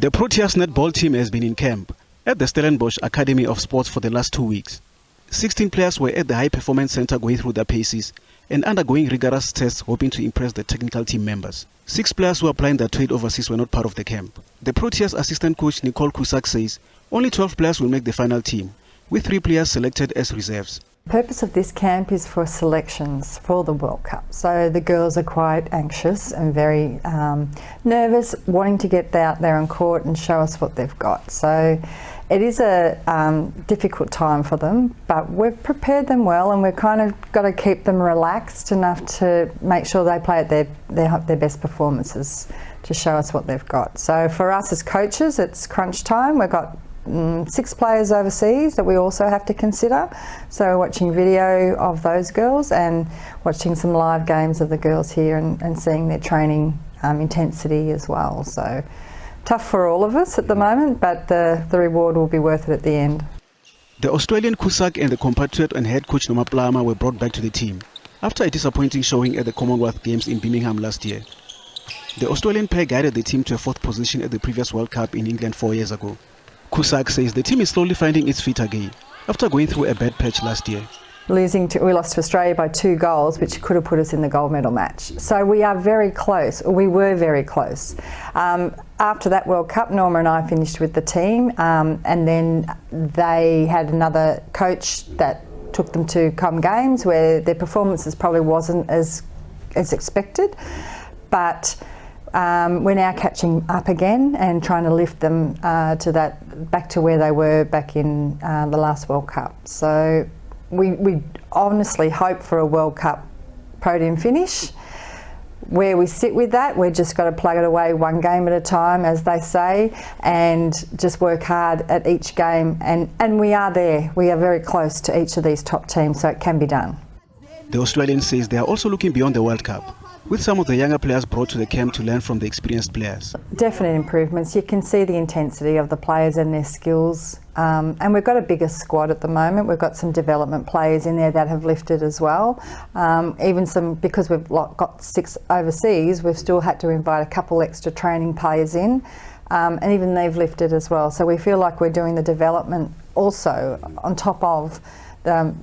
The Proteas Netball team has been in camp at the Stellenbosch Academy of Sports for the last 2 weeks. 16 players were at the High Performance Center going through their paces and undergoing rigorous tests hoping to impress the technical team members. 6 players who are applying their trade overseas were not part of the camp. The Proteas assistant coach Nicole Cusack says only 12 players will make the final team, with 3 players selected as reserves. The purpose of this camp is for selections for the World Cup. So the girls are quite anxious and very nervous, wanting to get out there on court and show us what they've got. So it is a difficult time for them, but we've prepared them well, and we've kind of got to keep them relaxed enough to make sure they play at their best performances to show us what they've got. So for us as coaches, it's crunch time. We've got 6 players overseas that we also have to consider. So watching video of those girls and watching some live games of the girls here and seeing their training intensity as well. So tough for all of us at the moment, but the reward will be worth it at the end. The Australian Cusack and the compatriot and head coach Noma Plama were brought back to the team after a disappointing showing at the Commonwealth Games in Birmingham last year. The Australian pair guided the team to a 4th position at the previous World Cup in England 4 years ago. Cusack says the team is slowly finding its feet again after going through a bad patch last year. We lost to Australia by 2 goals, which could have put us in the gold medal match. So we are very close, or we were very close. After that World Cup, Norma and I finished with the team, and then they had another coach that took them to come games where their performances probably wasn't as expected, but we're now catching up again and trying to lift them back to where they were back in the last World Cup. So we honestly hope for a World Cup podium finish. Where we sit with that, we've just got to plug it away one game at a time, as they say, and just work hard at each game. And we are there. We are very close to each of these top teams, so it can be done. The Australian says they are also looking beyond the World Cup, with some of the younger players brought to the camp to learn from the experienced players. Definite improvements. You can see the intensity of the players and their skills. And we've got a bigger squad at the moment. We've got some development players in there that have lifted as well. Even some, because we've got 6 overseas, we've still had to invite a couple extra training players in. And even they've lifted as well. So we feel like we're doing the development also on top of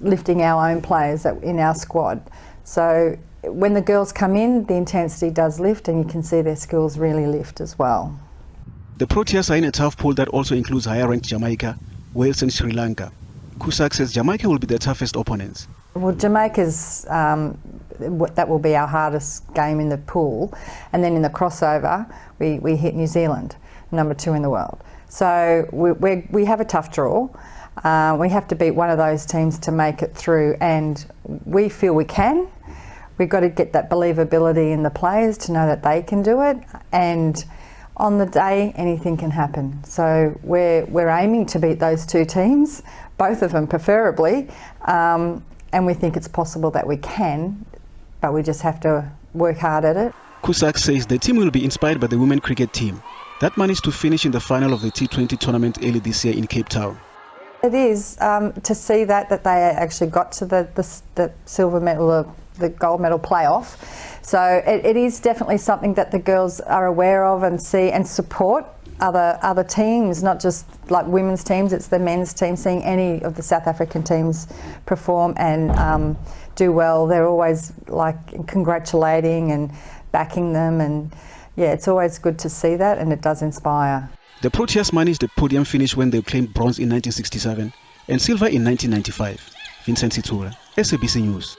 lifting our own players in our squad. So when the girls come in, the intensity does lift, and you can see their skills really lift as well. The Proteas are in a tough pool that also includes higher-ranked Jamaica, Wales and Sri Lanka. Cusack says Jamaica will be their toughest opponents. Well, Jamaica's, that will be our hardest game in the pool, and then in the crossover we hit New Zealand, number 2 in the world. So we have a tough draw. We have to beat one of those teams to make it through, and we feel we can. We've got to get that believability in the players to know that they can do it, and on the day anything can happen. So we're aiming to beat those 2 teams, both of them preferably, and we think it's possible that we can, but we just have to work hard at it. Cusack says the team will be inspired by the women cricket team that managed to finish in the final of the T20 tournament early this year in Cape Town. It is to see that they actually got to the silver medal, the gold medal playoff. So it is definitely something that the girls are aware of and see and support other teams, not just like women's teams, it's the men's team. Seeing any of the South African teams perform and do well, they're always like congratulating and backing them, and yeah, it's always good to see that, and it does inspire. The Proteas managed the podium finish when they claimed bronze in 1967 and silver in 1995. Vincent Situra, SABC News.